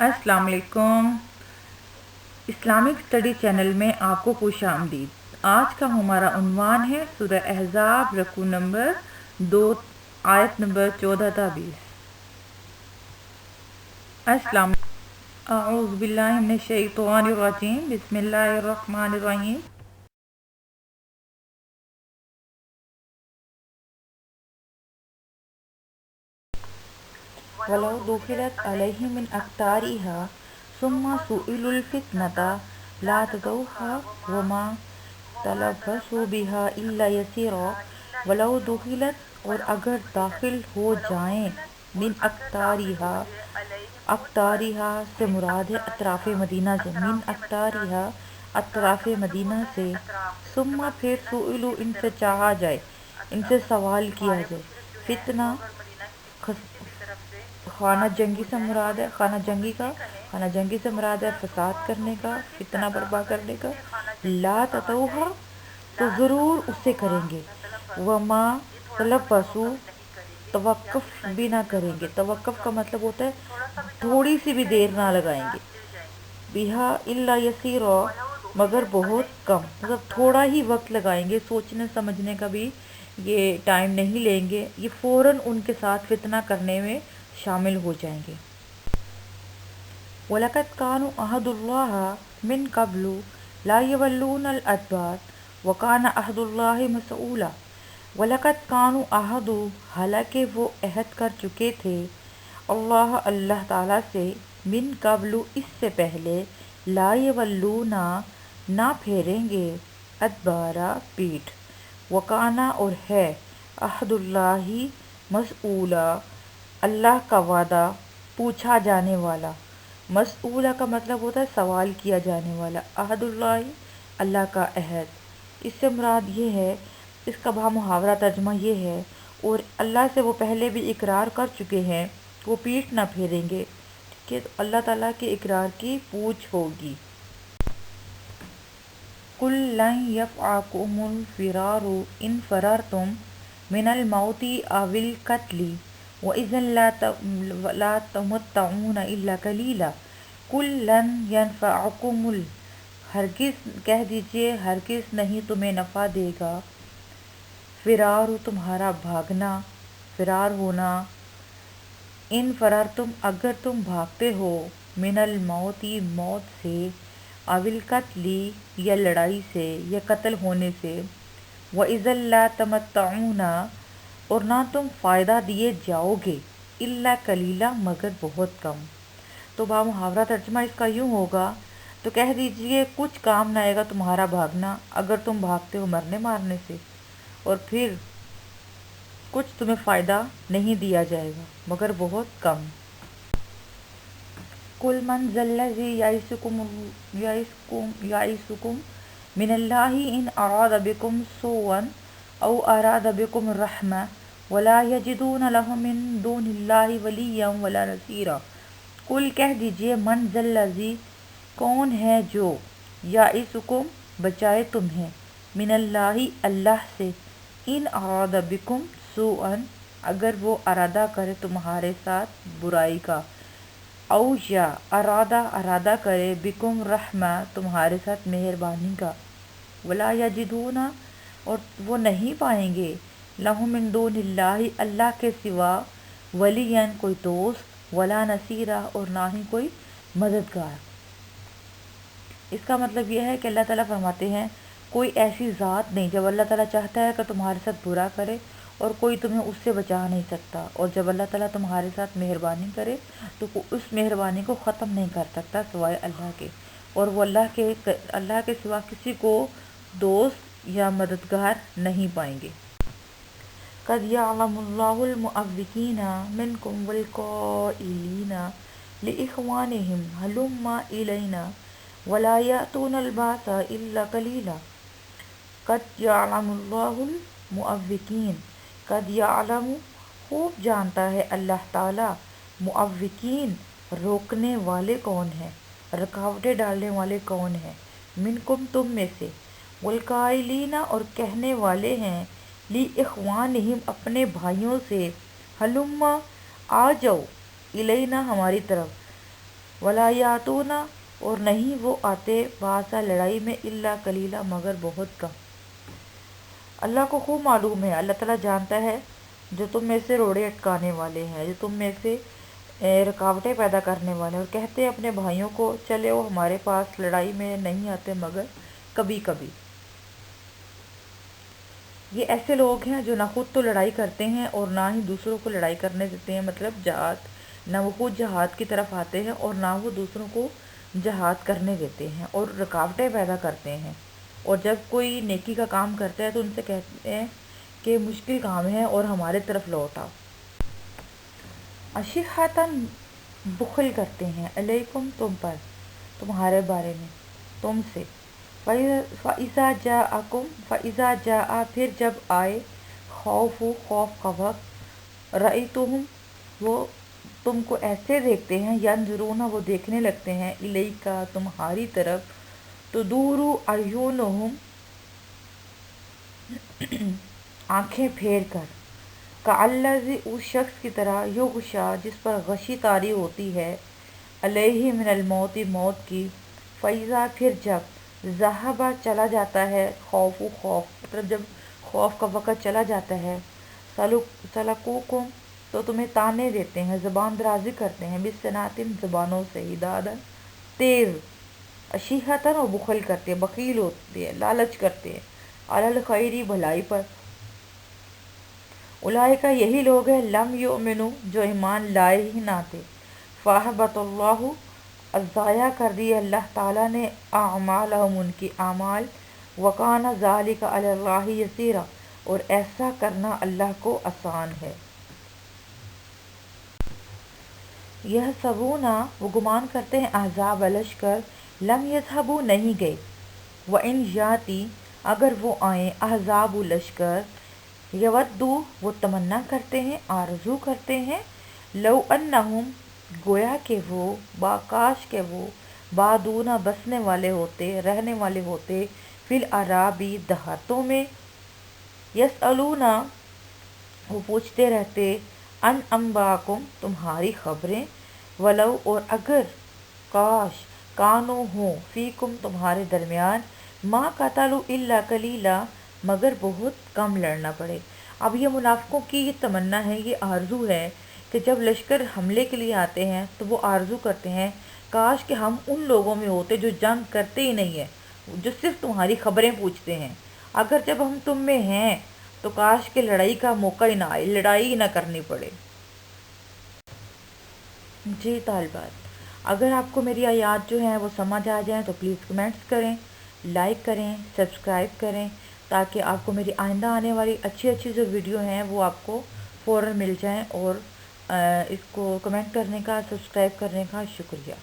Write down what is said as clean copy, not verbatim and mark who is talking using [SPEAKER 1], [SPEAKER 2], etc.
[SPEAKER 1] السلام علیکم۔ Islamic study channel میں آپ کو خوش آمدید۔ آج کا ہمارا عنوان ہے سورہ احزاب رکوع نمبر 2 آیت نمبر 14 تا 20۔ السلام اعوذ باللہ من الشیطان الرجیم، بسم اللہ الرحمن الرحیم۔ وَلَوْ دُخِلَتْ عَلَيْهِم مِّنْ أَقْطَارِهَا ثُمَّ سُئِلُوا الْفِتْنَةَ لَأَتَوْهَا وَمَا تَلَبَّثُوا بِهَا إِلَّا يَسِيرًا۔ وَلَوْ دُخِلَتْ، اور اگر داخل ہو جائیں، من اقطارها، اقطارها سے مراد ہے اطراف مدینہ سے، من اقطارها اطراف مدینہ سے، ثم پھر سئلوا ان سے چاہا جائے، ان سے سوال کیا جائے، فتنہ خانہ جنگی سے مراد ہے، خانہ جنگی سے مراد ہے فساد کرنے کا، فتنہ برپا کرنے کا، لا تتوہا تو ضرور اس سے کریں گے، وما تلبسوا توقف بھی نہ کریں گے، توقف کا مطلب ہوتا ہے تھوڑی سی بھی دیر نہ لگائیں گے، بہا الا یسیرا مگر بہت کم، مطلب تھوڑا ہی وقت لگائیں گے، سوچنے سمجھنے کا بھی یہ ٹائم نہیں لیں گے، یہ فوراً ان کے ساتھ فتنہ کرنے میں شامل ہو جائیں گے۔ وَلَقَدْ كَانُوا عَهْدُ اللَّهِ مِنْ قَبْلُ لَا يَوَلُّونَ الْأَدْبَارَ وَكَانَ عَهْدُ اللَّهِ مَسْئُولًا۔ وَلَقَدْ كَانُوا عَهْدُ حالانکہ وہ عہد کر چکے تھے، اللہ تعالیٰ سے، من قبل اس سے پہلے، لا یولون نہ پھیریں گے، ادبارا پیٹھ، وکانا اور ہے، عہد اللہ مسئولا اللہ کا وعدہ پوچھا جانے والا، مسئولہ کا مطلب ہوتا ہے سوال کیا جانے والا، عہد اللہ اللہ کا عہد، اس سے مراد یہ ہے، اس کا محاورہ ترجمہ یہ ہے، اور اللہ سے وہ پہلے بھی اقرار کر چکے ہیں، وہ پیٹھ نہ پھیریں گے، کہ اللہ تعالیٰ کے اقرار کی پوچھ ہوگی۔ قُل لَن يَنفَعَكُمُ الْفِرَارُ إِن فَرَرْتُم مِّنَ الْمَوْتِ أَوِ الْقَتْلِ وَإِذًا لَا تَمَتَّعُونَ إِلَّا قَلِيلًا۔ قُل لَن يَنفَعَكُمُ ہرگز کہہ دیجئے ہرگز نہیں تمہیں نفع دے گا، فرار تمہارا بھاگنا، فرار ہونا، ان فررتم اگر تم بھاگتے ہو، من الموت موت سے، اول قتل یا لڑائی سے یا قتل ہونے سے، وَإِذًا لَا تَمَتَّعُونَ اور نہ تم فائدہ دیے جاؤ گے، إِلَّا قَلِيلًا مگر بہت کم۔ تو محاورہ ترجمہ اس کا یوں ہوگا، تو کہہ دیجئے کچھ کام نہ آئے گا تمہارا بھاگنا اگر تم بھاگتے ہو مرنے مارنے سے، اور پھر کچھ تمہیں فائدہ نہیں دیا جائے گا مگر بہت کم۔ قُلْ مَنْ ذَا الَّذِي يَعِصُكُمْ مِنَ اللَّهِ إِنْ أَرَادَ بِكُمْ سُوءًا أَوْ أَرَادَ بِكُمْ رَحْمَةً وَلَا يَجِدُونَ لَهُم مِّن دُونِ اللَّهِ وَلِيًّا وَلَا نَصِيرًا۔ قُلْ کہہ دیجئے من ذا الذی کون ہے جو، یعصکم بچائے تمہیں، من اللہ اللہ سے، ان اراد بکم سوءا اگر وہ ارادہ کرے تمہارے ساتھ برائی کا، او یا ارادہ کرے بکم رحمہ تمہارے ساتھ مہربانی کا، ولا یجدون اور وہ نہیں پائیں گے، لہم من دون اللہ اللہ کے سوا، ولیًا کوئی دوست، ولا نصیرا اور نہ ہی کوئی مددگار۔ اس کا مطلب یہ ہے کہ اللہ تعالیٰ فرماتے ہیں کوئی ایسی ذات نہیں، جب اللہ تعالیٰ چاہتا ہے کہ تمہارے ساتھ برا کرے اور کوئی تمہیں اس سے بچا نہیں سکتا، اور جب اللہ تعالیٰ تمہارے ساتھ مہربانی کرے تو اس مہربانی کو ختم نہیں کر سکتا سوائے اللہ کے، اور وہ اللہ کے سوا کسی کو دوست یا مددگار نہیں پائیں گے۔ قد یعلم اللہ المعوقین منکم والقائلین لإخوانہم ہلم الینا ولا یأتون البأس الا قلیلا۔ قد یعلم اللہ المعوقین، قد یعلم خوب جانتا ہے اللہ تعالیٰ، معوقین روکنے والے کون ہیں، رکاوٹیں ڈالنے والے کون ہیں، منکم تم میں سے، والقائلین اور کہنے والے ہیں، لإخوانہم اپنے بھائیوں سے، ہلم آ جاؤ، الینا ہماری طرف، ولا یاتونا اور نہیں وہ آتے باسا لڑائی میں الا قلیلا مگر بہت کم۔ اللہ کو خوب معلوم ہے، اللہ تعالیٰ جانتا ہے جو تم میں سے روڑے اٹکانے والے ہیں، جو تم میں سے رکاوٹیں پیدا کرنے والے ہیں، اور کہتے ہیں اپنے بھائیوں کو چلے وہ ہمارے پاس، لڑائی میں نہیں آتے مگر کبھی کبھی۔ یہ ایسے لوگ ہیں جو نہ خود تو لڑائی کرتے ہیں اور نہ ہی دوسروں کو لڑائی کرنے دیتے ہیں، مطلب جہاد، نہ وہ خود جہاد کی طرف آتے ہیں اور نہ وہ دوسروں کو جہاد کرنے دیتے ہیں، اور رکاوٹیں پیدا کرتے ہیں، اور جب کوئی نیکی کا کام کرتا ہے تو ان سے کہتے ہیں کہ مشکل کام ہے اور ہمارے طرف لوٹ آؤ۔ اشحتاً بخل کرتے ہیں، علیکم تم پر، تمہارے بارے میں، تم سے، فَإِذَا جَاءَكُمْ فَإِذَا جَاءَ پھر جب آئے، خوف کا وقت، رَأَيْتُهُمْ وہ تم کو ایسے دیکھتے ہیں، يَنْظُرُونَ وہ دیکھنے لگتے ہیں، إِلَيْكَ تمہاری طرف، تُدُورُ أَعْيُنُهُمْ آنکھیں پھیر کر، كَالَّذِي اس شخص کی طرح، يُغْشَى جس پر غشی طاری ہوتی ہے، علیہ من الموت موت کی، فَإِذَا پھر جب ذہب چلا جاتا ہے، خوف مطلب جب خوف کا وقت چلا جاتا ہے، سلکوکم تو تمہیں تانے دیتے ہیں، زبان درازی کرتے ہیں، بالسناتن زبانوں سے، حدادا تیز، اشیحتاً اور بخل کرتے ہیں، بخیل ہوتے ہیں، لالچ کرتے ہیں، علی الخیری بھلائی پر، اولئک یہی لوگ ہیں، لم یؤمنوا جو ایمان لائے ہی نہ تھے، فاحبط اللہ ضائع کر دی اللہ تعالیٰ نے اعمالہم ان کی اعمال، وکان ذلک علی اللہ یسیرا اور ایسا کرنا اللہ کو آسان ہے۔ یحسبون وہ گمان کرتے ہیں، احزاب لشکر، لم یذهبوا نہیں گئے، وان یاتی اگر وہ آئیں، احزاب لشکر، یودوا وہ تمنا کرتے ہیں، آرزو کرتے ہیں، لو انہم گویا کہ وہ، کاش کہ وہ، بادونا بسنے والے ہوتے، رہنے والے ہوتے، فی الاراضی دیہاتوں میں، یسألونا وہ پوچھتے رہتے، ان انباکم تمہاری خبریں، ولو اور اگر، کاش، کانو ہوں، فیکم تمہارے درمیان، ما قتلوا الا قلیلا مگر بہت کم لڑنا پڑے۔ اب یہ منافقوں کی یہ تمنا ہے، یہ آرزو ہے کہ جب لشکر حملے کے لیے آتے ہیں تو وہ آرزو کرتے ہیں کاش کہ ہم ان لوگوں میں ہوتے جو جنگ کرتے ہی نہیں ہیں، جو صرف تمہاری خبریں پوچھتے ہیں، اگر جب ہم تم میں ہیں تو کاش کہ لڑائی کا موقع ہی نہ آئے، لڑائی ہی نہ کرنی پڑے۔ جی طالبات، اگر آپ کو میری آیات جو ہیں وہ سمجھ آ جائیں تو پلیز کمنٹس کریں، لائک کریں، سبسکرائب کریں، تاکہ آپ کو میری آئندہ آنے والی اچھی اچھی جو ویڈیو ہیں وہ آپ کو فوراً مل جائیں، اور اس کو کمنٹ کرنے کا، سبسکرائب کرنے کا شکریہ۔